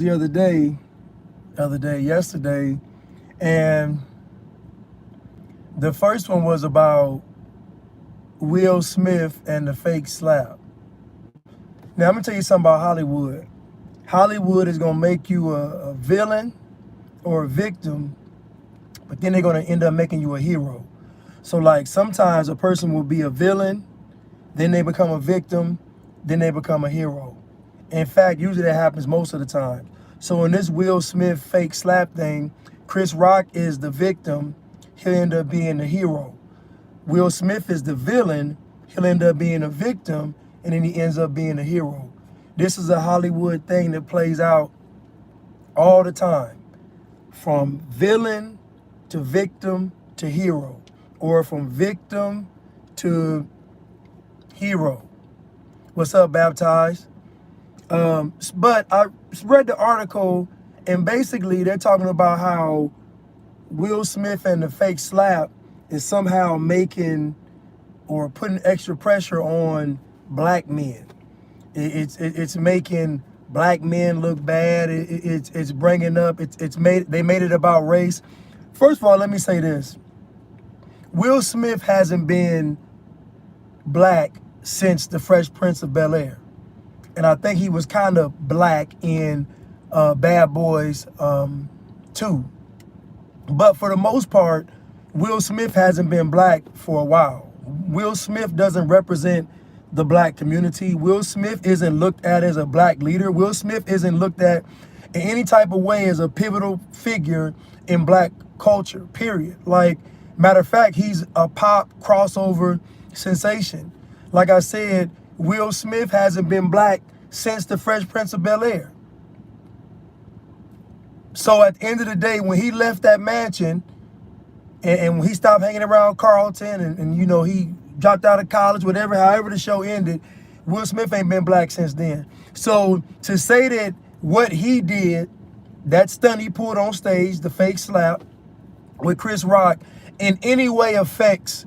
yesterday, and the first one was about Will Smith and the fake slap. Now, I'm gonna tell you something about Hollywood. Hollywood is gonna make you a villain or a victim, but then they're gonna end up making you a hero. So, like, sometimes a person will be a villain, then they become a victim, then they become a hero. In fact, usually that happens most of the time. So in this Will Smith fake slap thing, Chris Rock is the victim, he'll end up being the hero. Will Smith is the villain, he'll end up being a victim, and then he ends up being a hero. This is a Hollywood thing that plays out all the time, from villain to victim to hero, or from victim to hero. What's up, Baptized? But I read the article, and basically they're talking about how Will Smith and the fake slap is somehow making or putting extra pressure on black men. It's making black men look bad. It's bringing up. They made it about race. First of all, let me say this: Will Smith hasn't been black since The Fresh Prince of Bel-Air. And I think he was kind of black in Bad Boys 2. But for the most part, Will Smith hasn't been black for a while. Will Smith doesn't represent the black community. Will Smith isn't looked at as a black leader. Will Smith isn't looked at in any type of way as a pivotal figure in black culture, period. Like, matter of fact, he's a pop crossover sensation. Like I said, Will Smith hasn't been black since The Fresh Prince of Bel-Air. So at the end of the day, when he left that mansion and when he stopped hanging around Carlton and you know, he dropped out of college, whatever, however the show ended, Will Smith ain't been black since then. So to say that what he did, that stunt he pulled on stage, the fake slap with Chris Rock, in any way affects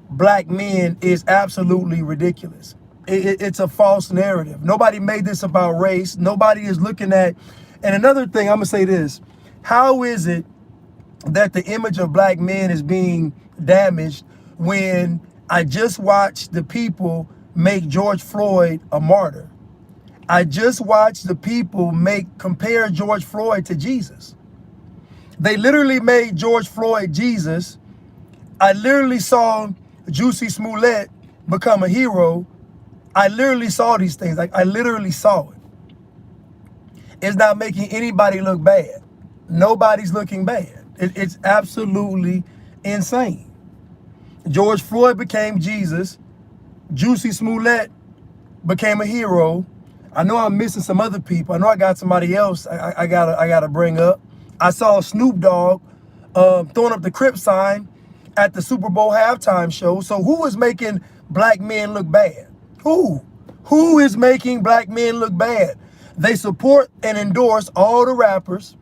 black men is absolutely ridiculous. It's a false narrative. Nobody made this about race. Nobody is looking at, and another thing, I'm gonna say this: how is it that the image of black men is being damaged when I just watched the people make George Floyd a martyr? I just watched the people compare George Floyd to Jesus. They literally made George Floyd Jesus. I literally saw Juicy Smollett become a hero. I literally saw these things. Like, I literally saw it. It's not making anybody look bad. Nobody's looking bad. It's absolutely insane. George Floyd became Jesus. Juicy Smollett became a hero. I know I'm missing some other people. I know I got somebody else I gotta bring up. I saw Snoop Dogg throwing up the Crip sign at the Super Bowl halftime show. So who is making black men look bad? Who? Who is making black men look bad? They support and endorse all the rappers.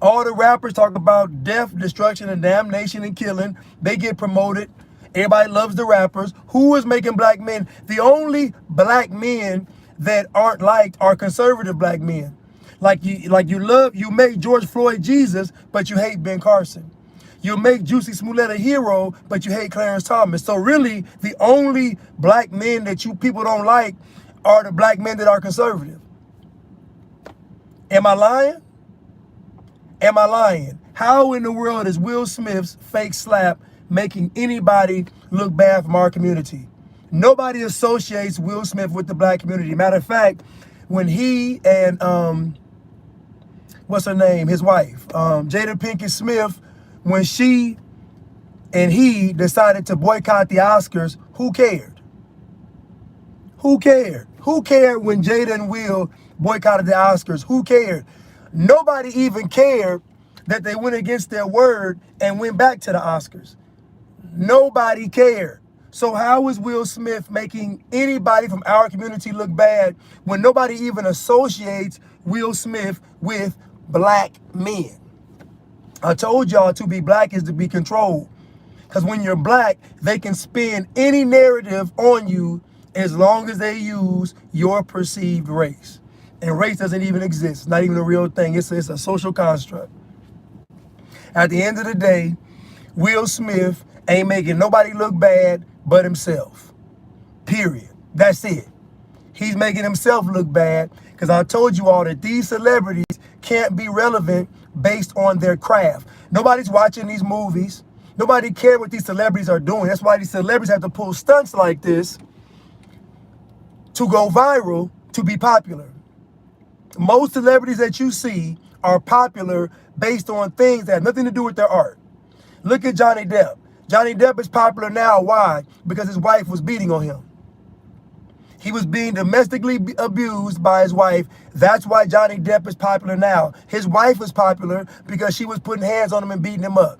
All the rappers talk about death, destruction, and damnation and killing. They get promoted. Everybody loves the rappers. Who is making black men? The only black men that aren't liked are conservative black men. You make George Floyd Jesus, but you hate Ben Carson. You make Juicy Smollett a hero, but you hate Clarence Thomas. So really, the only black men that you people don't like are the black men that are conservative. Am I lying? Am I lying? How in the world is Will Smith's fake slap making anybody look bad from our community? Nobody associates Will Smith with the black community. Matter of fact, when he and what's her name, his wife, Jada Pinkett Smith, when she and he decided to boycott the Oscars, who cared? Who cared? Who cared when Jada and Will boycotted the Oscars? Who cared? Nobody even cared that they went against their word and went back to the Oscars. Nobody cared. So how is Will Smith making anybody from our community look bad when nobody even associates Will Smith with black men? I told y'all to be black is to be controlled. Because when you're black, they can spin any narrative on you as long as they use your perceived race. And race doesn't even exist. It's not even a real thing. It's a social construct. At the end of the day, Will Smith ain't making nobody look bad but himself. Period. That's it. He's making himself look bad because I told you all that these celebrities can't be relevant based on their craft. Nobody's watching these movies. Nobody cares what these celebrities are doing. That's why these celebrities have to pull stunts like this to go viral, to be popular. Most celebrities that you see are popular based on things that have nothing to do with their art. Look at Johnny Depp. Johnny Depp is popular now. Why? Because his wife was beating on him. He was being domestically abused by his wife. That's why Johnny Depp is popular now. His wife was popular because she was putting hands on him and beating him up.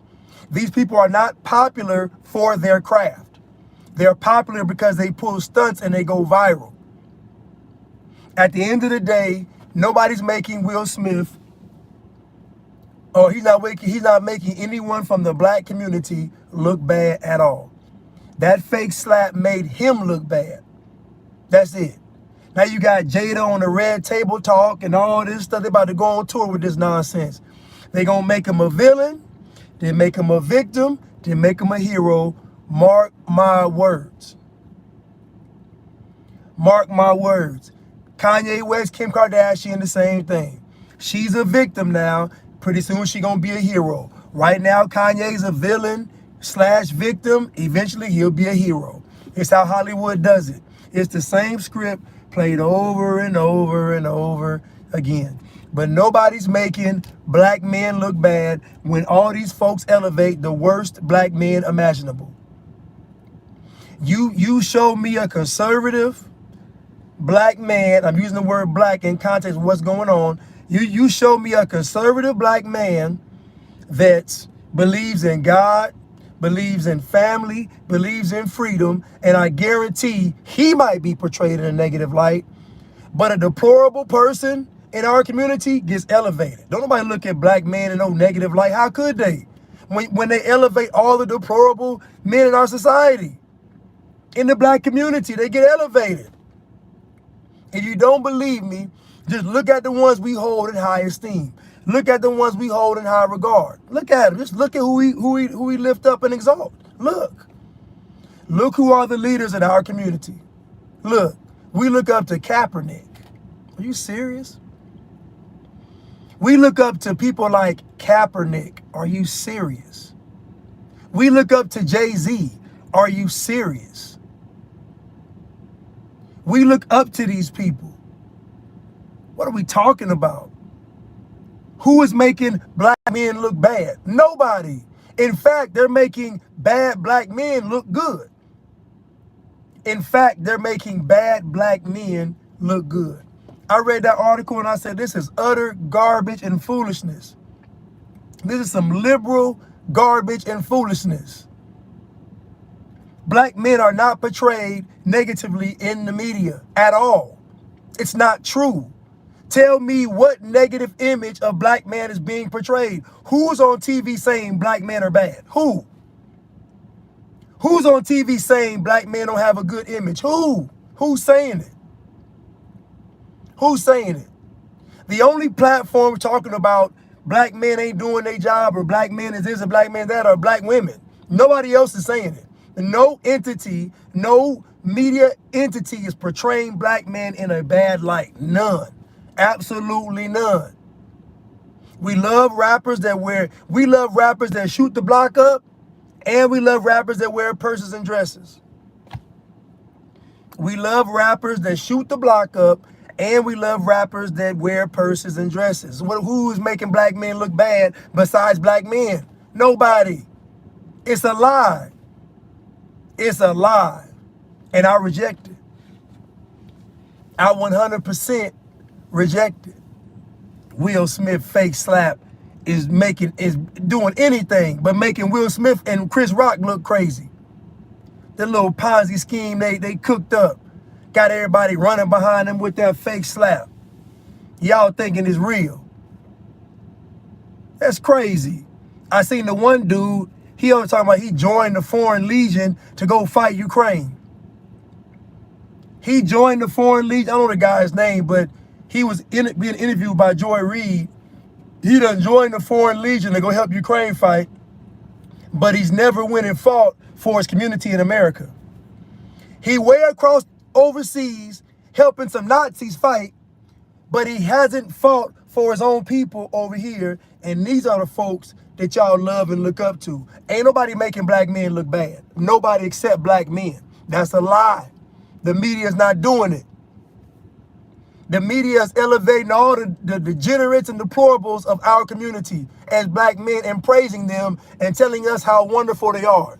These people are not popular for their craft. They're popular because they pull stunts and they go viral. At the end of the day, nobody's making Will Smith, or he's not making anyone from the black community look bad at all. That fake slap made him look bad. That's it. Now you got Jada on the Red Table Talk and all this stuff. They about to go on tour with this nonsense. They gonna make him a villain, then make him a victim, then make him a hero. Mark my words. Mark my words. Kanye West, Kim Kardashian, the same thing. She's a victim now. Pretty soon she gonna be a hero. Right now, Kanye's a villain / victim. Eventually he'll be a hero. It's how Hollywood does it. It's the same script played over and over and over again. But nobody's making black men look bad when all these folks elevate the worst black men imaginable. You show me a conservative black man, I'm using the word black in context of what's going on. You show me a conservative black man that believes in God, believes in family, believes in freedom, and I guarantee he might be portrayed in a negative light, but a deplorable person in our community gets elevated. Don't nobody look at black men in no negative light. How could they? When they elevate all the deplorable men in our society, in the black community, they get elevated. If you don't believe me, just look at the ones we hold in high esteem. Look at the ones we hold in high regard. Look at them. Just look at who we lift up and exalt. Look. Look who are the leaders in our community. Look, we look up to Kaepernick. Are you serious? We look up to people like Kaepernick. Are you serious? We look up to Jay-Z. Are you serious? We look up to these people. What are we talking about? Who is making black men look bad? Nobody. In fact, they're making bad black men look good. In fact, they're making bad black men look good. I read that article and I said, this is utter garbage and foolishness. This is some liberal garbage and foolishness. Black men are not portrayed negatively in the media at all. It's not true. Tell me what negative image of black man is being portrayed. Who's on TV saying black men are bad? Who? Who's on TV saying black men don't have a good image? Who? Who's saying it? Who's saying it? The only platform talking about black men ain't doing their job or black men is this or black men that are black women. Nobody else is saying it. No entity, no media entity is portraying black men in a bad light. None. Absolutely none. We love rappers that shoot the block up, and we love rappers that wear purses and dresses. We love rappers that shoot the block up, and we love rappers that wear purses and dresses. Who is making black men look bad besides black men? Nobody. It's a lie. It's a lie. And I reject it. I 100% reject it. Will Smith fake slap is doing anything but making Will Smith and Chris Rock look crazy. The little Ponzi scheme they cooked up. Got everybody running behind them with that fake slap. Y'all thinking it's real. That's crazy. I seen the one dude, he always talking about he joined the Foreign Legion to go fight Ukraine. He joined the Foreign Legion. I don't know the guy's name, but He was being interviewed by Joy Reid. He done joined the Foreign Legion to go help Ukraine fight, but he's never went and fought for his community in America. He way across overseas helping some Nazis fight, but he hasn't fought for his own people over here. And these are the folks that y'all love and look up to. Ain't nobody making black men look bad. Nobody except black men. That's a lie. The media is not doing it. The media is elevating all the degenerates and deplorables of our community as black men and praising them and telling us how wonderful they are.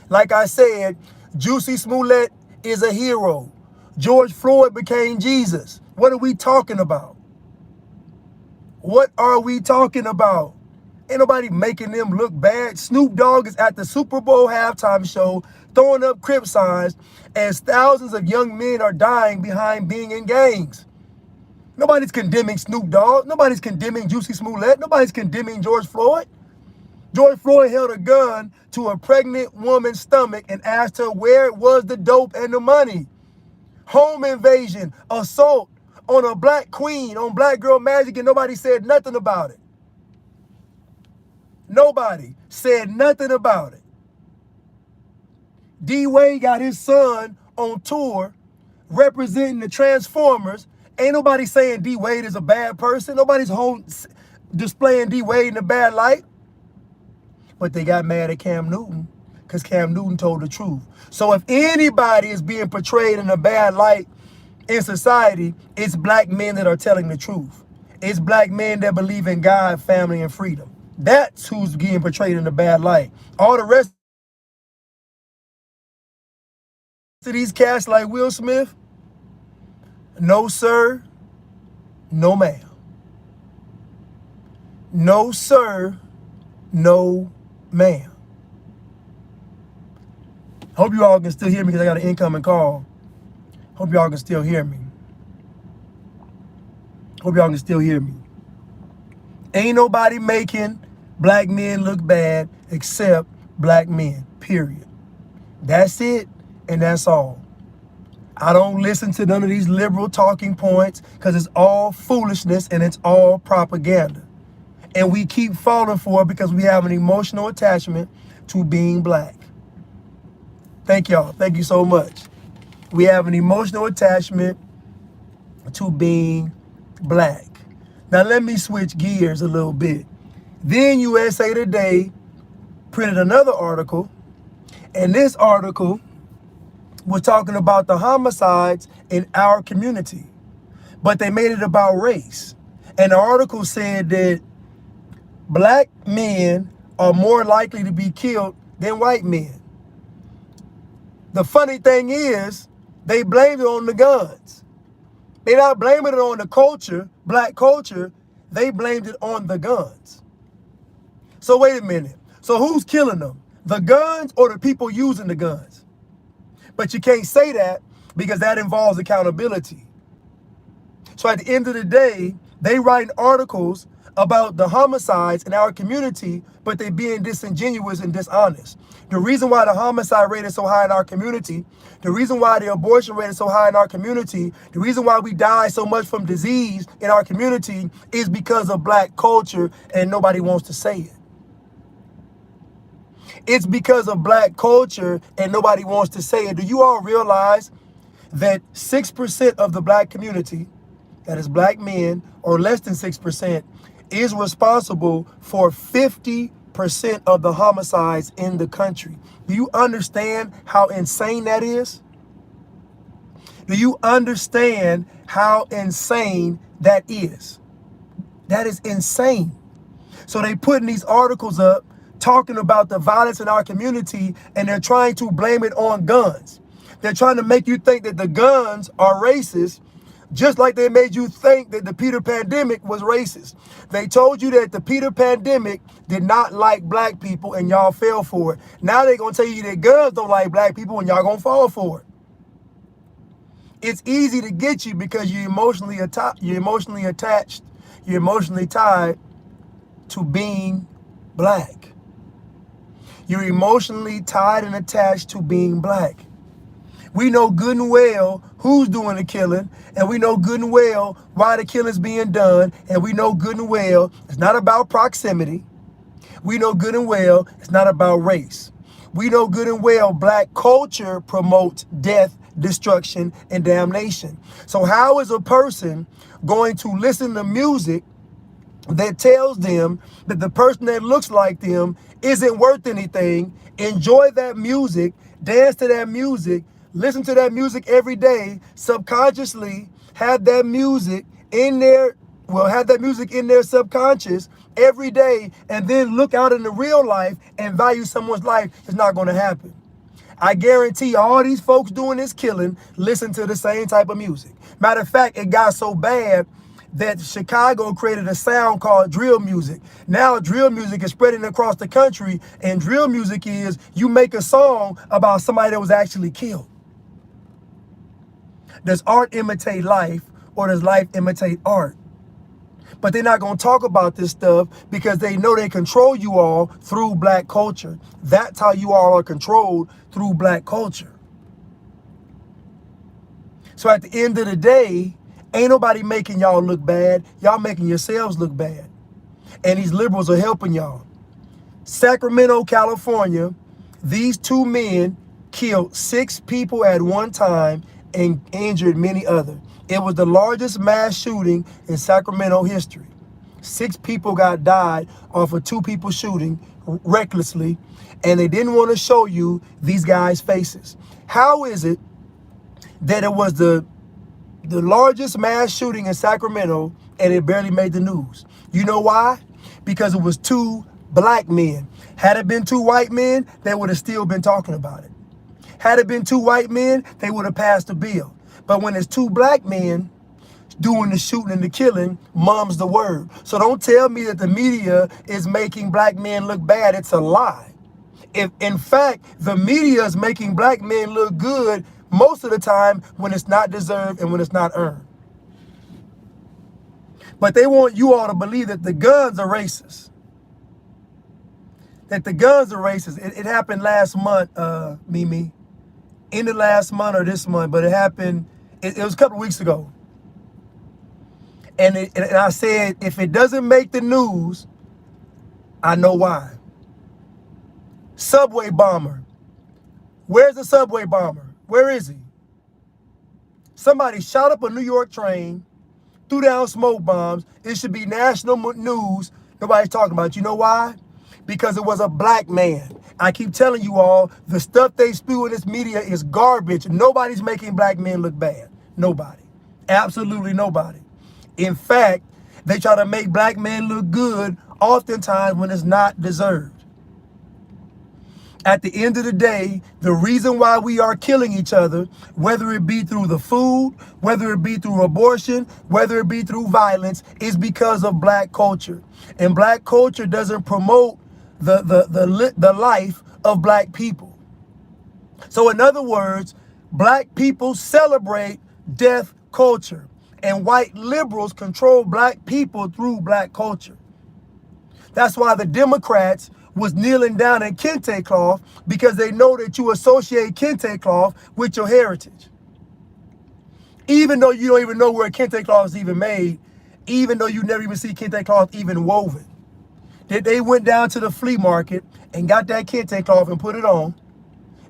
Like I said, Jussie Smollett is a hero. George Floyd became Jesus. What are we talking about? What are we talking about? Ain't nobody making them look bad. Snoop Dogg is at the Super Bowl halftime show throwing up Crip signs as thousands of young men are dying behind being in gangs. Nobody's condemning Snoop Dogg. Nobody's condemning Jussie Smollett. Nobody's condemning George Floyd. George Floyd held a gun to a pregnant woman's stomach and asked her where was the dope and the money. Home invasion, assault on a black queen, on Black Girl Magic, and nobody said nothing about it. Nobody said nothing about it. D-Wade got his son on tour representing the Transformers. Ain't nobody saying D-Wade is a bad person. Nobody's displaying D-Wade in a bad light. But they got mad at Cam Newton because Cam Newton told the truth. So if anybody is being portrayed in a bad light in society, it's black men that are telling the truth. It's black men that believe in God, family, and freedom. That's who's being portrayed in a bad light. All the rest of these cats like Will Smith, no sir, no ma'am. No sir, no ma'am. Hope you all can still hear me because I got an incoming call. Hope y'all can still hear me. Hope y'all can still hear me. Ain't nobody making black men look bad except black men, period. That's it, and that's all. I don't listen to none of these liberal talking points because it's all foolishness and it's all propaganda. And we keep falling for it because we have an emotional attachment to being black. Thank y'all. Thank you so much. We have an emotional attachment to being black. Now let me switch gears a little bit. Then USA Today printed another article, and this article was talking about the homicides in our community, but they made it about race. And the article said that black men are more likely to be killed than white men. The funny thing is, they blamed it on the guns. They're not blaming it on the culture, black culture. They blamed it on the guns. So wait a minute. So who's killing them? The guns or the people using the guns? But you can't say that because that involves accountability. So at the end of the day, they write articles about the homicides in our community, but they being disingenuous and dishonest. The reason why the homicide rate is so high in our community, the reason why the abortion rate is so high in our community, the reason why we die so much from disease in our community is because of black culture, and nobody wants to say it. It's because of black culture and nobody wants to say it. Do you all realize that 6% of the black community, that is black men, or less than 6%, is responsible for 50% of the homicides in the country? Do you understand how insane that is? Do you understand how insane that is? That is insane. So they putting these articles up talking about the violence in our community, and they're trying to blame it on guns. They're trying to make you think that the guns are racist, just like they made you think that the Peter pandemic was racist. They told you that the Peter pandemic did not like black people and y'all fell for it. Now they're going to tell you that guns don't like black people and y'all going to fall for it. It's easy to get you because you're emotionally attached, you're emotionally tied to being black. You're emotionally tied and attached to being black. We know good and well who's doing the killing, and we know good and well why the killing's being done, and we know good and well it's not about proximity. We know good and well it's not about race. We know good and well black culture promotes death, destruction, and damnation. So how is a person going to listen to music that tells them that the person that looks like them isn't worth anything, enjoy that music, dance to that music, listen to that music every day, subconsciously have that music in their, have that music in their subconscious every day, and then look out in the real life and value someone's life? It's not going to happen. I guarantee all these folks doing this killing listen to the same type of music. Matter of fact, it got so bad that Chicago created a sound called drill music. Now drill music is spreading across the country, and drill music is you make a song about somebody that was actually killed. Does art imitate life, or does life imitate art? But they're not going to talk about this stuff because they know they control you all through black culture. That's how you all are controlled, through black culture. So at the end of the day, ain't nobody making y'all look bad. Y'all making yourselves look bad. And these liberals are helping y'all. Sacramento, California, these two men killed 6 people at one time and injured many others. It was the largest mass shooting in Sacramento history. 6 people died off of 2 people shooting recklessly, and they didn't want to show you these guys' faces. How is it that it was the largest mass shooting in Sacramento and it barely made the news? You know why? Because it was 2 black men. Had it been 2 white men, they would have still been talking about it. Had it been 2 white men, they would have passed a bill. But when it's 2 black men doing the shooting and the killing, mum's the word. So don't tell me that the media is making black men look bad. It's a lie. If in fact the media is making black men look good most of the time when it's not deserved and when it's not earned. But they want you all to believe that the guns are racist. That the guns are racist. It happened last month, Mimi. In the last month or this month, but it happened, it was a couple of weeks ago. And I said, if it doesn't make the news, I know why. Subway bomber. Where's the subway bomber? Where is he? Somebody shot up a New York train, threw down smoke bombs. It should be national news. Nobody's talking about it. You know why? Because it was a black man. I keep telling you all, the stuff they spew in this media is garbage. Nobody's making black men look bad. Nobody. Absolutely nobody. In fact, they try to make black men look good oftentimes when it's not deserved. At the end of the day, the reason why we are killing each other, whether it be through the food, whether it be through abortion, whether it be through violence, is because of black culture. And black culture doesn't promote the life of black people. So in other words, black people celebrate death culture, and white liberals control black people through black culture. That's why the Democrats was kneeling down in kente cloth, because they know that you associate kente cloth with your heritage. Even though you don't even know where kente cloth is even made, even though you never even see kente cloth even woven. They went down to the flea market and got that kente cloth and put it on.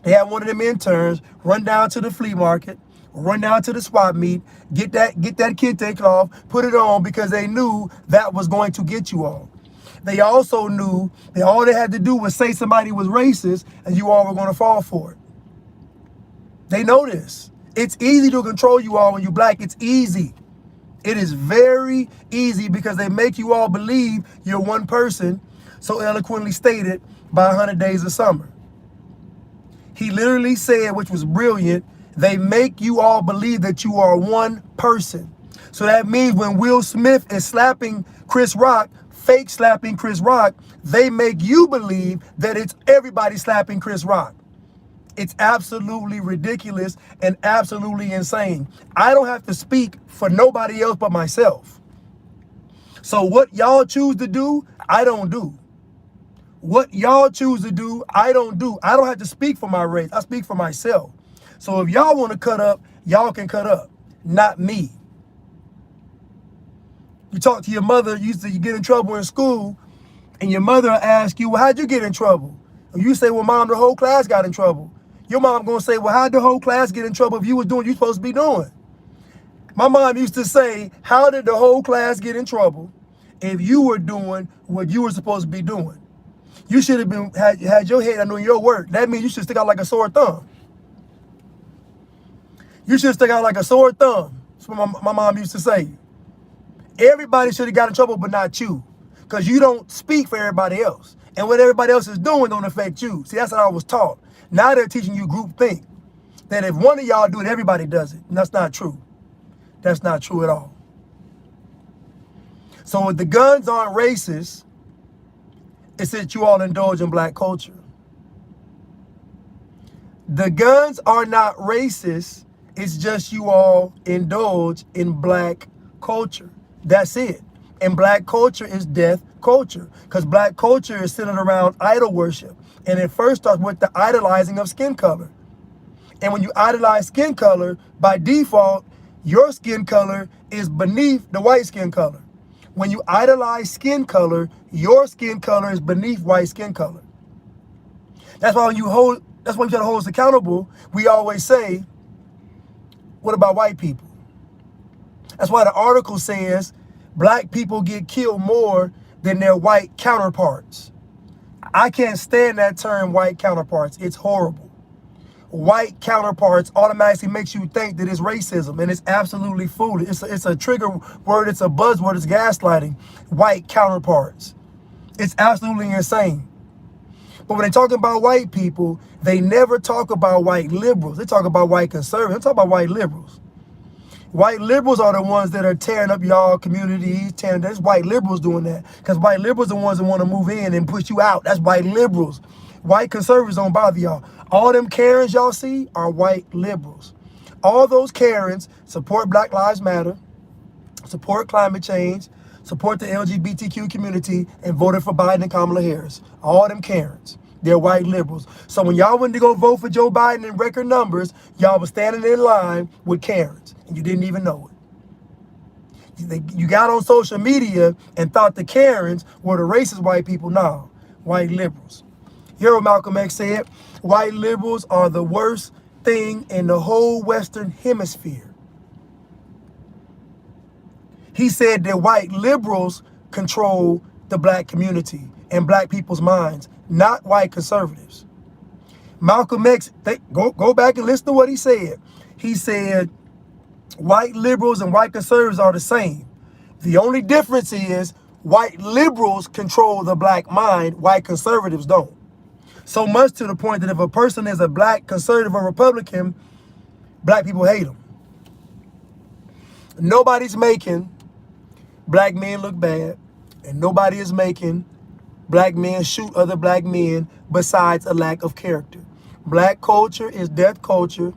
They had one of them interns run down to the flea market, run down to the swap meet, get that kente cloth, put it on, because they knew that was going to get you all. They also knew that all they had to do was say somebody was racist and you all were going to fall for it. They know this. It's easy to control you all when you're black. It's easy. It is very easy, because they make you all believe you're one person, so eloquently stated by 100 Days of Summer. He literally said, which was brilliant, they make you all believe that you are one person. So that means when Will Smith is slapping Chris Rock, fake slapping Chris Rock, they make you believe that it's everybody slapping Chris Rock. It's absolutely ridiculous and absolutely insane. I don't have to speak for nobody else but myself. So what y'all choose to do, I don't do. What y'all choose to do, I don't do. I don't have to speak for my race. I speak for myself. So if y'all want to cut up, y'all can cut up, not me. You talk to your mother, you used to get in trouble in school, and your mother ask you, well, how'd you get in trouble? And you say, well, mom, the whole class got in trouble. Your mom gonna say, well, how'd the whole class get in trouble if you was doing what you supposed to be doing? My mom used to say, how did the whole class get in trouble if you were doing what you were supposed to be doing? You should have been had your head under your work. That means you should stick out like a sore thumb. You should stick out like a sore thumb. That's what my mom used to say. Everybody should have got in trouble, but not you. Because you don't speak for everybody else. And what everybody else is doing don't affect you. See, that's what I was taught. Now they're teaching you groupthink. That if one of y'all do it, everybody does it. And that's not true. That's not true at all. So if the guns aren't racist, it's that you all indulge in black culture. The guns are not racist. It's just you all indulge in black culture. That's it. And black culture is death culture. Because black culture is centered around idol worship. And it first starts with the idolizing of skin color. And when you idolize skin color, by default, your skin color is beneath the white skin color. When you idolize skin color, your skin color is beneath white skin color. That's why when you try to hold us accountable, we always say, what about white people? That's why the article says black people get killed more than their white counterparts. I can't stand that term, white counterparts. It's horrible. White counterparts automatically makes you think that it's racism, and it's absolutely foolish. It's a trigger word, it's a buzzword, it's gaslighting. White counterparts. It's absolutely insane. But when they talk about white people, they never talk about white liberals. They talk about white conservatives. They talk about white liberals. White liberals are the ones that are tearing up y'all communities. That's white liberals doing that. Because white liberals are the ones that want to move in and push you out. That's white liberals. White conservatives don't bother y'all. All them Karens y'all see are white liberals. All those Karens support Black Lives Matter, support climate change, support the LGBTQ community, and voted for Biden and Kamala Harris. All them Karens. They're white liberals. So when y'all went to go vote for Joe Biden in record numbers, y'all was standing in line with Karens, and you didn't even know it. You got on social media and thought the Karens were the racist white people. No, white liberals. Hear what Malcolm X said? White liberals are the worst thing in the whole Western Hemisphere. He said that white liberals control the black community and black people's minds, not white conservatives. Malcolm X, go back and listen to what he said. He said white liberals and white conservatives are the same. The only difference is white liberals control the black mind, white conservatives don't. So much to the point that if a person is a black conservative or Republican, black people hate them. Nobody's making black men look bad, and nobody is making black men shoot other black men besides a lack of character. Black culture is death culture.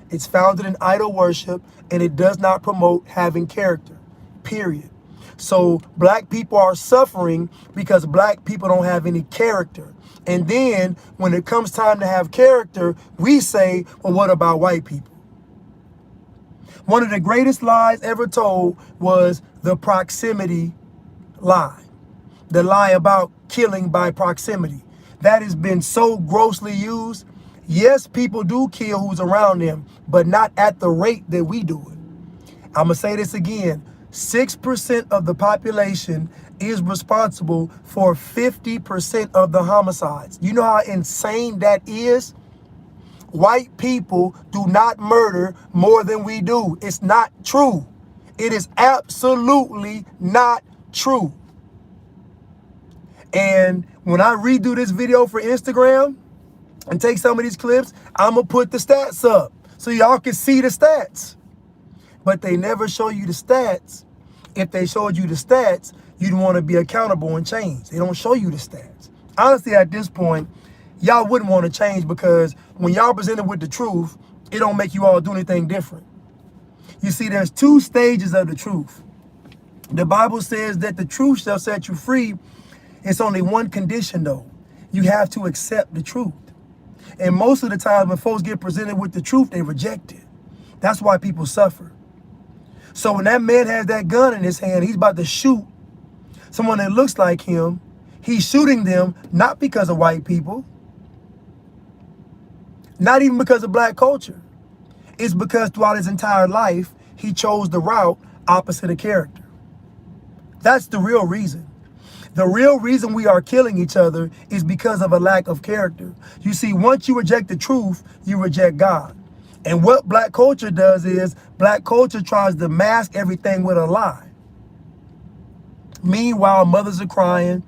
It's founded in idol worship, and it does not promote having character, period. So black people are suffering because black people don't have any character. And then when it comes time to have character, we say, well, what about white people? One of the greatest lies ever told was the proximity lie. The lie about killing by proximity. That has been so grossly used. Yes, people do kill who's around them, but not at the rate that we do it. I'm going to say this again. 6% of the population is responsible for 50% of the homicides. You know how insane that is? White people do not murder more than we do. It's not true. It is absolutely not true. And when I redo this video for Instagram and take some of these clips, I'm going to put the stats up so y'all can see the stats. But they never show you the stats. If they showed you the stats, you'd want to be accountable and change. They don't show you the stats. Honestly, at this point, y'all wouldn't want to change because when y'all presented with the truth, it don't make you all do anything different. You see, there's two stages of the truth. The Bible says that the truth shall set you free. It's only one condition, though. You have to accept the truth. And most of the time when folks get presented with the truth, they reject it. That's why people suffer. So when that man has that gun in his hand, he's about to shoot someone that looks like him. He's shooting them not because of white people, not even because of black culture. It's because throughout his entire life, he chose the route opposite of character. That's the real reason. The real reason we are killing each other is because of a lack of character. You see, once you reject the truth, you reject God. And what black culture does is black culture tries to mask everything with a lie. Meanwhile, mothers are crying.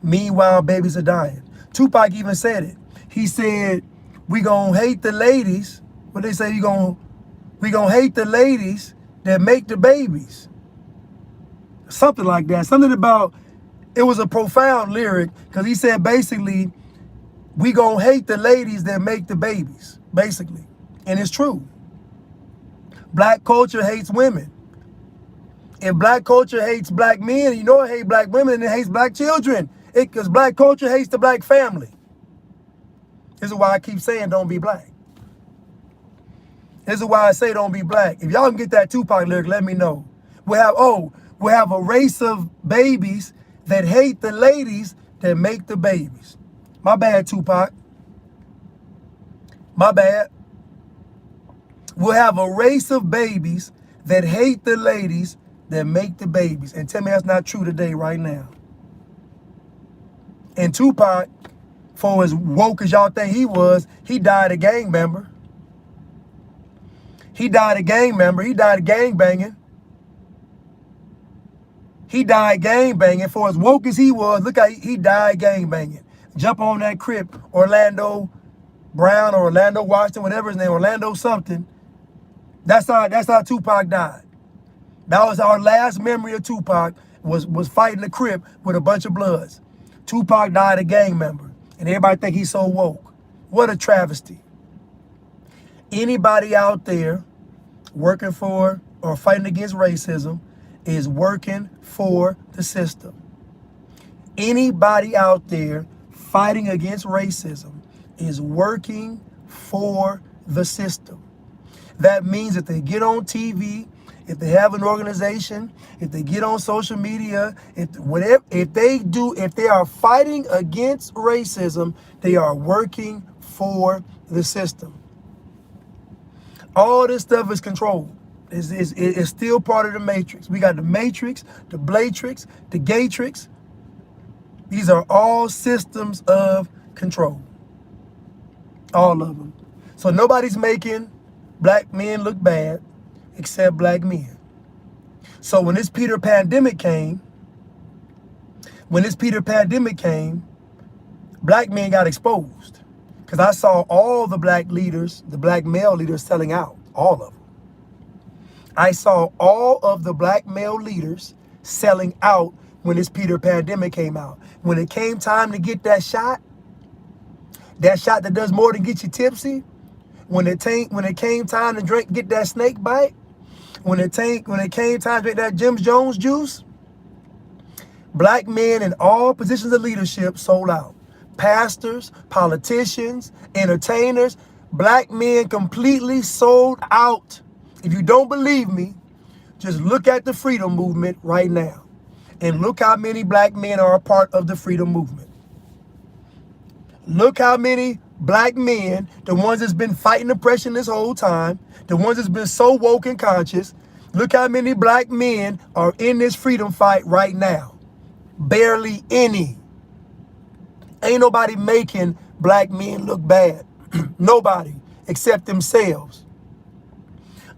Meanwhile, babies are dying. Tupac even said it. He said, we gonna hate the ladies. What they say, we gonna hate the ladies that make the babies. Something like that. Something about, it was a profound lyric because he said basically, we gonna hate the ladies that make the babies, basically. And it's true. Black culture hates women. If black culture hates black men, you know it hates black women and it hates black children. Because black culture hates the black family. This is why I keep saying don't be black. This is why I say don't be black. If y'all can get that Tupac lyric, let me know. We'll have a race of babies that hate the ladies that make the babies. My bad, Tupac. My bad. We'll have a race of babies that hate the ladies that make the babies. And tell me that's not true today, right now. And Tupac, for as woke as y'all think he was, he died a gang member. He died a gang member. He died gang banging. He died gang banging. For as woke as he was, look how he died gang banging. Jump on that crib, Orlando Brown or Orlando Washington, whatever his name, Orlando something. That's how Tupac died. That was our last memory of Tupac, was fighting the crib with a bunch of Bloods. Tupac died a gang member, and everybody think he's so woke. What a travesty. Anybody out there working for or fighting against racism is working for the system. Anybody out there fighting against racism is working for the system. That means if they get on TV, if they have an organization, if they get on social media, if they are fighting against racism, they are working for the system. All this stuff is controlled. It's still part of the matrix. We got the matrix, the blatrix, the gatrix. These are all systems of control. All of them. So nobody's making black men look bad except black men. So when this Peter pandemic came, black men got exposed. Because I saw all the black leaders, the black male leaders selling out, all of them. I saw all of the black male leaders selling out when this Peter pandemic came out. When it came time to get that shot that does more than get you tipsy, when it came time to get that snake bite, when it came time to drink that Jim Jones juice, black men in all positions of leadership sold out. Pastors, politicians, entertainers, black men completely sold out. If you don't believe me, just look at the freedom movement right now and look how many black men are a part of the freedom movement. Look how many black men, the ones that's been fighting oppression this whole time, the ones that's been so woke and conscious, look how many black men are in this freedom fight right now. Barely any. Ain't nobody making black men look bad. Nobody except themselves.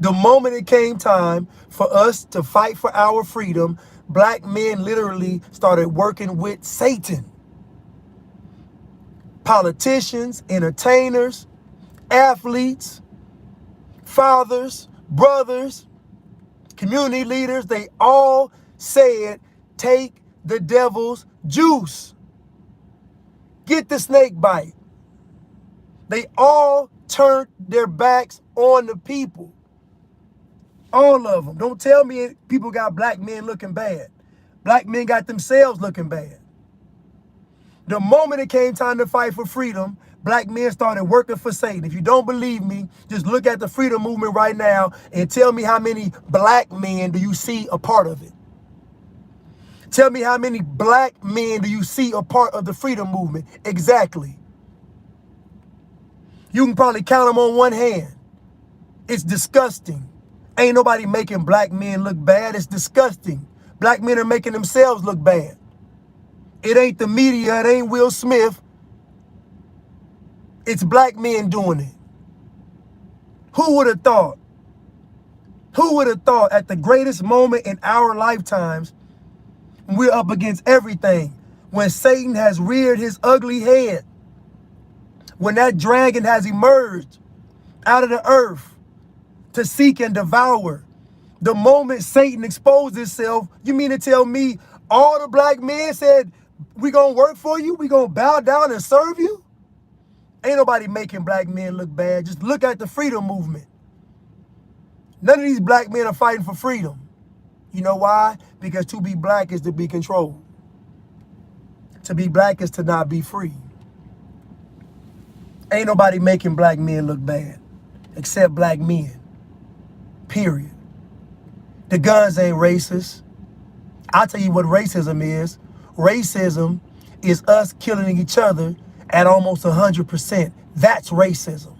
The moment it came time for us to fight for our freedom, black men literally started working with Satan. Politicians, entertainers, athletes, fathers, brothers, community leaders, they all said, take the devil's juice. Get the snake bite. They all turned their backs on the people. All of them. Don't tell me people got black men looking bad. Black men got themselves looking bad. The moment it came time to fight for freedom, black men started working for Satan. If you don't believe me, just look at the freedom movement right now and tell me how many black men do you see a part of it. Tell me how many black men do you see a part of the freedom movement? Exactly. You can probably count them on one hand. It's disgusting. Ain't nobody making black men look bad. It's disgusting. Black men are making themselves look bad. It ain't the media. It ain't Will Smith. It's black men doing it. Who would have thought? Who would have thought at the greatest moment in our lifetimes, we're up against everything, when Satan has reared his ugly head, when that dragon has emerged out of the earth to seek and devour, the moment Satan exposed himself, you mean to tell me all the black men said, we gonna work for you, we gonna bow down and serve you? Ain't nobody making black men look bad. Just look at the freedom movement. None of these black men are fighting for freedom. You know why? Because to be black is to be controlled. To be black is to not be free. Ain't nobody making black men look bad except black men. Period. The guns ain't racist. I'll tell you what racism is. Racism is us killing each other at almost 100%. That's racism.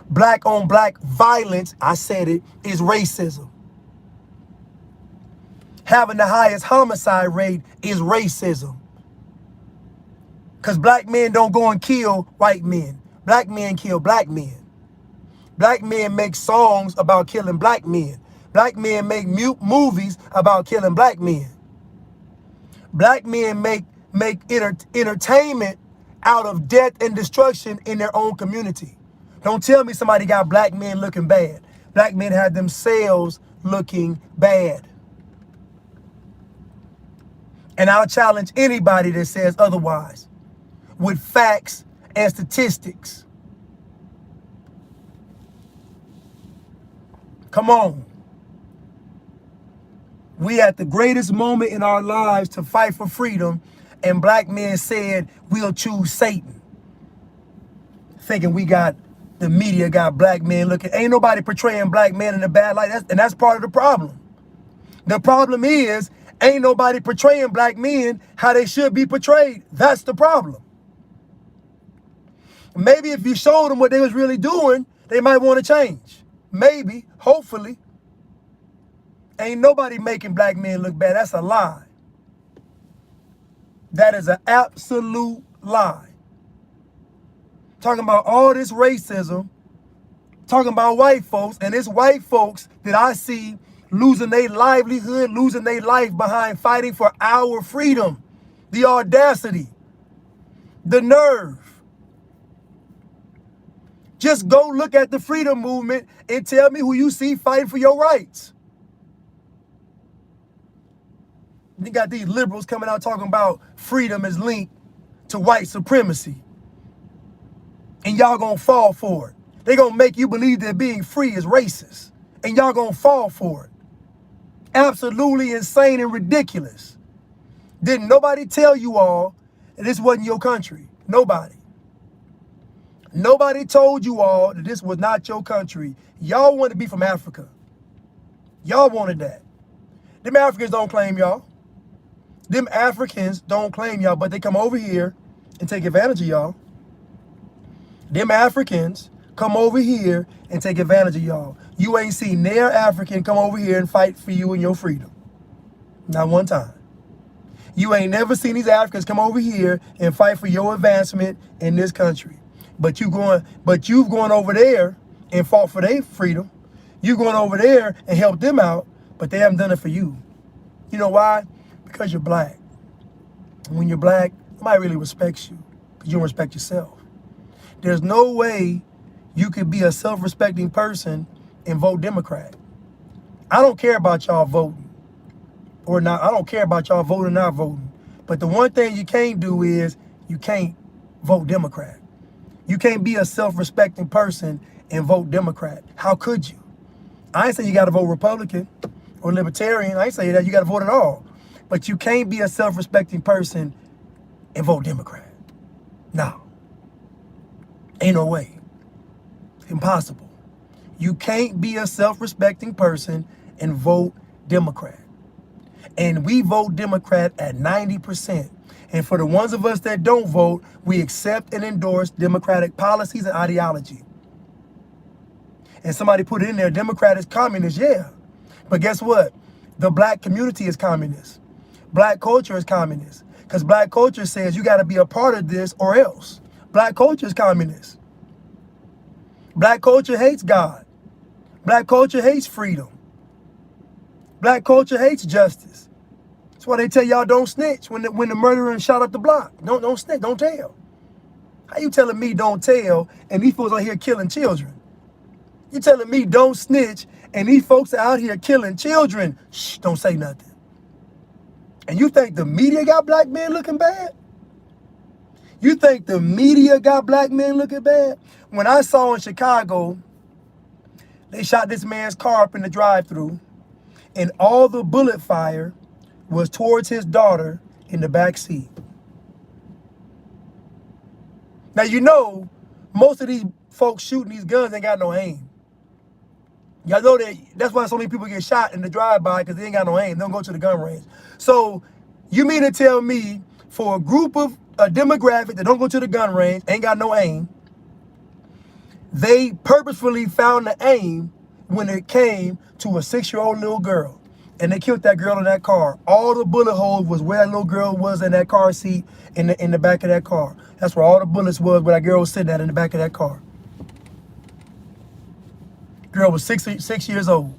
Black on black violence, I said it, is racism. Having the highest homicide rate is racism. Because black men don't go and kill white men. Black men kill black men. Black men make songs about killing black men. Black men make movies about killing black men. Black men make entertainment out of death and destruction in their own community. Don't tell me somebody got black men looking bad. Black men have themselves looking bad. And I'll challenge anybody that says otherwise with facts and statistics. Come on. We at the greatest moment in our lives to fight for freedom, and black men said we'll choose Satan. Thinking the media got black men looking. Ain't nobody portraying black men in a bad light. That's part of the problem. The problem is, ain't nobody portraying black men how they should be portrayed. That's the problem. Maybe if you showed them what they was really doing, they might want to change. Maybe, hopefully. Ain't nobody making black men look bad. That's a lie. That is an absolute lie. Talking about all this racism, talking about white folks, and it's white folks that I see losing their livelihood, losing their life behind fighting for our freedom. The audacity, the nerve. Just go look at the freedom movement and tell me who you see fighting for your rights. You got these liberals coming out talking about freedom is linked to white supremacy. And y'all gonna fall for it. They gonna make you believe that being free is racist. And y'all gonna fall for it. Absolutely insane and ridiculous. Didn't nobody tell you all that this wasn't your country? Nobody. Nobody told you all that this was not your country. Y'all wanted to be from Africa. Y'all wanted that. Them Africans don't claim y'all. Them Africans don't claim y'all, but they come over here and take advantage of y'all. Them Africans come over here and take advantage of y'all. You ain't seen near African come over here and fight for you and your freedom. Not one time. You ain't never seen these Africans come over here and fight for your advancement in this country. But you've gone over there and fought for their freedom. You going over there and helped them out, but they haven't done it for you. You know why? Because you're black. And when you're black, nobody really respects you because you don't respect yourself. There's no way you could be a self-respecting person and vote Democrat. I don't care about y'all voting or not. I don't care about y'all voting or not voting. But the one thing you can't do is you can't vote Democrat. You can't be a self-respecting person and vote Democrat. How could you? I ain't say you got to vote Republican or Libertarian. I ain't say that you got to vote at all. But you can't be a self-respecting person and vote Democrat. No. Ain't no way. Impossible. You can't be a self-respecting person and vote Democrat. And we vote Democrat at 90%. And for the ones of us that don't vote, we accept and endorse Democratic policies and ideology. And somebody put it in there, Democrat is communist, yeah. But guess what? The black community is communist. Black culture is communist. Because black culture says you got to be a part of this or else. Black culture is communist. Black culture hates God. Black culture hates freedom. Black culture hates justice. That's why they tell y'all don't snitch when the murderer shot up the block. Don't snitch, don't tell. How you telling me don't tell and these folks out here killing children? You telling me don't snitch and these folks are out here killing children? Shh, don't say nothing. And you think the media got black men looking bad? You think the media got black men looking bad? When I saw in Chicago, they shot this man's car up in the drive-thru, and all the bullet fire was towards his daughter in the back seat. Now, you know, most of these folks shooting these guns ain't got no aim. Y'all know that that's why so many people get shot in the drive-by, because they ain't got no aim. They don't go to the gun range. So you mean to tell me for a group of a demographic that don't go to the gun range, ain't got no aim, they purposefully found the aim when it came to a 6-year-old little girl. And they killed that girl in that car. All the bullet holes was where that little girl was in that car seat in the back of that car. That's where all the bullets was, where that girl was sitting at in the back of that car. Girl was six years old.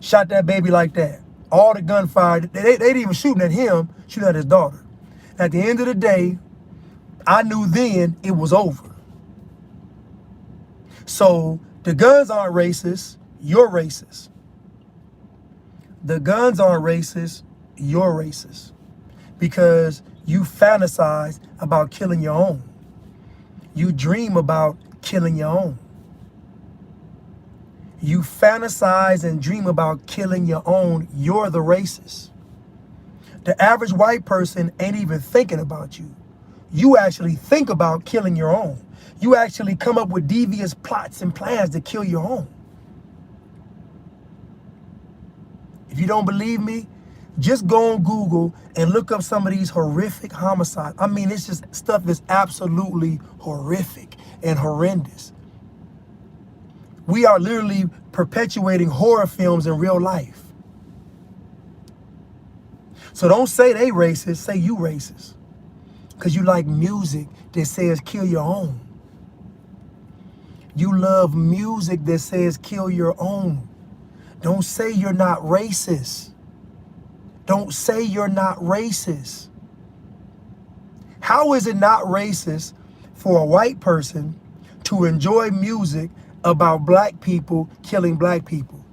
Shot that baby like that. All the gunfire, they didn't even shooting at him, shooting at his daughter. At the end of the day, I knew then it was over. So the guns aren't racist, you're racist. The guns aren't racist, you're racist. Because you fantasize about killing your own. You dream about killing your own. You fantasize and dream about killing your own, you're the racist. The average white person ain't even thinking about you. You actually think about killing your own. You actually come up with devious plots and plans to kill your own. If you don't believe me, just go on Google and look up some of these horrific homicides. I mean, it's just stuff that's absolutely horrific and horrendous. We are literally perpetuating horror films in real life. So don't say they racist, say you racist. Because you like music that says kill your own. You love music that says kill your own. Don't say you're not racist. Don't say you're not racist. How is it not racist for a white person to enjoy music about black people killing black people?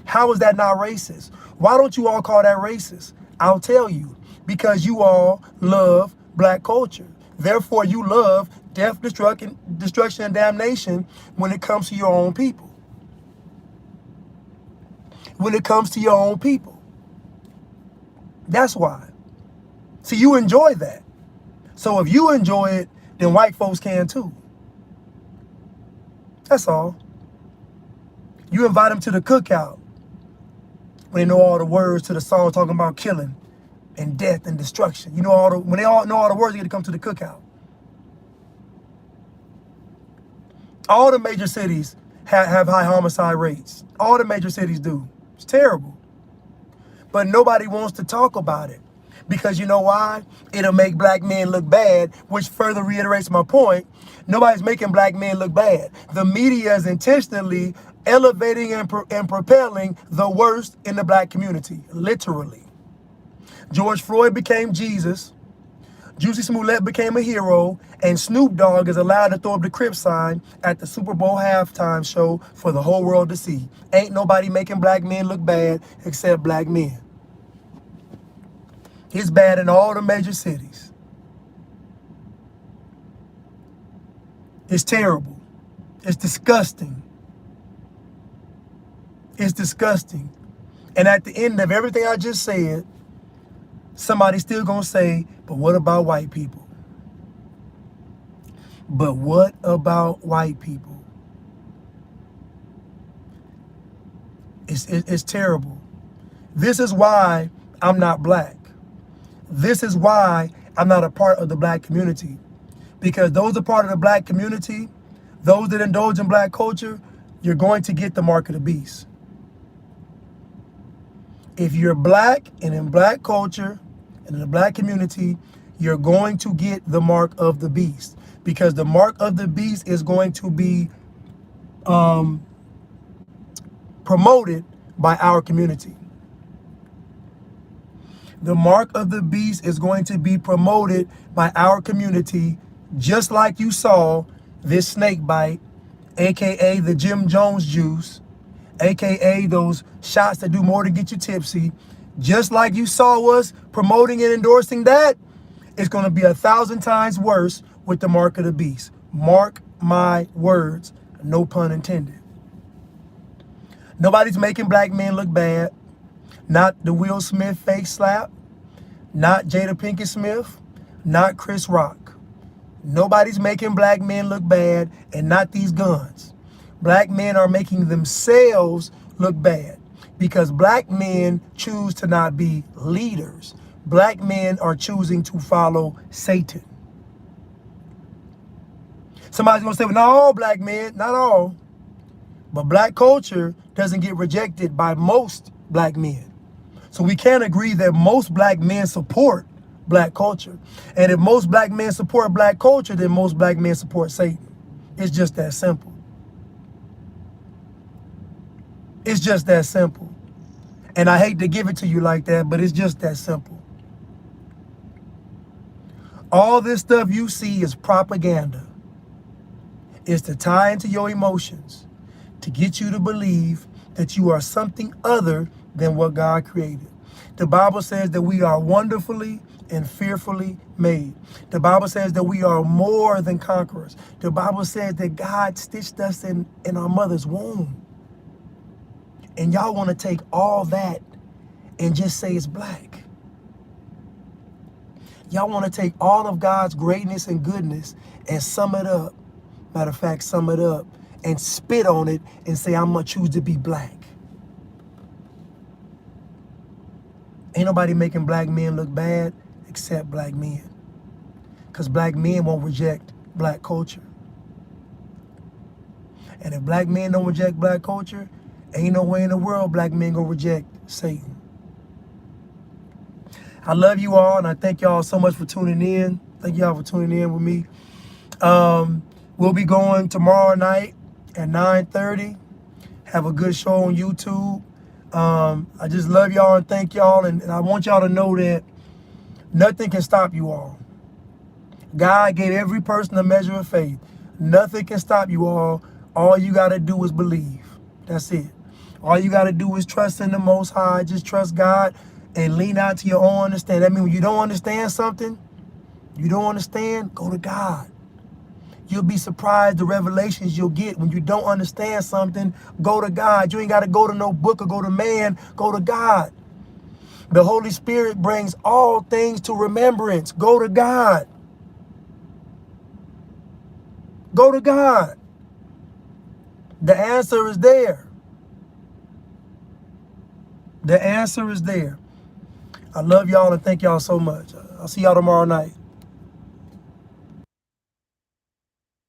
How is that not racist? Why don't you all call that racist? I'll tell you. Because you all love black culture. Therefore, you love death, destruction, and damnation when it comes to your own people. When it comes to your own people. That's why. See, you enjoy that. So if you enjoy it, then white folks can too. That's all. You invite them to the cookout when they know all the words to the song talking about killing and death and destruction. You know when they all know all the words, they get to come to the cookout. All the major cities have high homicide rates. All the major cities do. It's terrible. But nobody wants to talk about it. Because you know why? It'll make black men look bad, which further reiterates my point. Nobody's making black men look bad. The media is intentionally elevating and propelling the worst in the black community, literally. George Floyd became Jesus. Juicy Smollett became a hero. And Snoop Dogg is allowed to throw up the Crip sign at the Super Bowl halftime show for the whole world to see. Ain't nobody making black men look bad except black men. It's bad in all the major cities. It's terrible. It's disgusting. It's disgusting. And at the end of everything I just said, Somebody's still gonna say, but what about white people? But what about white people? It's terrible. This is why I'm not black. This is why I'm not a part of the black community. Because those are part of the black community, those that indulge in black culture, you're going to get the mark of the beast. If you're black and in black culture and in the black community, you're going to get the mark of the beast. Because the mark of the beast is going to be promoted by our community. The mark of the beast is going to be promoted by our community, just like you saw this snake bite, aka the Jim Jones juice, aka those shots that do more to get you tipsy. Just like you saw us promoting and endorsing that, it's going to be 1,000 times worse with the mark of the beast. Mark my words, no pun intended. Nobody's making black men look bad. Not the Will Smith fake slap, not Jada Pinkett Smith, not Chris Rock. Nobody's making black men look bad, and not these guns. Black men are making themselves look bad because black men choose to not be leaders. Black men are choosing to follow Satan. Somebody's gonna say, well, not all black men, not all. But black culture doesn't get rejected by most black men. So we can't agree that most black men support black culture. And if most black men support black culture, then most black men support Satan. It's just that simple. It's just that simple. And I hate to give it to you like that, but it's just that simple. All this stuff you see is propaganda. It's to tie into your emotions, to get you to believe that you are something other than what God created. The Bible says that we are wonderfully and fearfully made. The Bible says that we are more than conquerors. The Bible says that God stitched us in our mother's womb. And y'all want to take all that and just say it's black. Y'all want to take all of God's greatness and goodness and sum it up. Matter of fact, sum it up and spit on it and say, I'm going to choose to be black. Ain't nobody making black men look bad except black men. Because black men won't reject black culture. And if black men don't reject black culture, ain't no way in the world black men gonna reject Satan. I love you all, and I thank y'all so much for tuning in. Thank y'all for tuning in with me. We'll be going tomorrow night at 9:30. Have a good show on YouTube. I just love y'all and thank y'all, and I want y'all to know that nothing can stop you all. God gave every person a measure of faith. Nothing can stop you all. All you got to do is believe. That's it. All you got to do is trust in the Most High. Just trust God and lean out to your own understanding. That means when you don't understand something, go to God. You'll be surprised the revelations you'll get. When you don't understand something, go to God. You ain't got to go to no book or go to man. Go to God. The Holy Spirit brings all things to remembrance. Go to God. Go to God. The answer is there. The answer is there. I love y'all and thank y'all so much. I'll see y'all tomorrow night.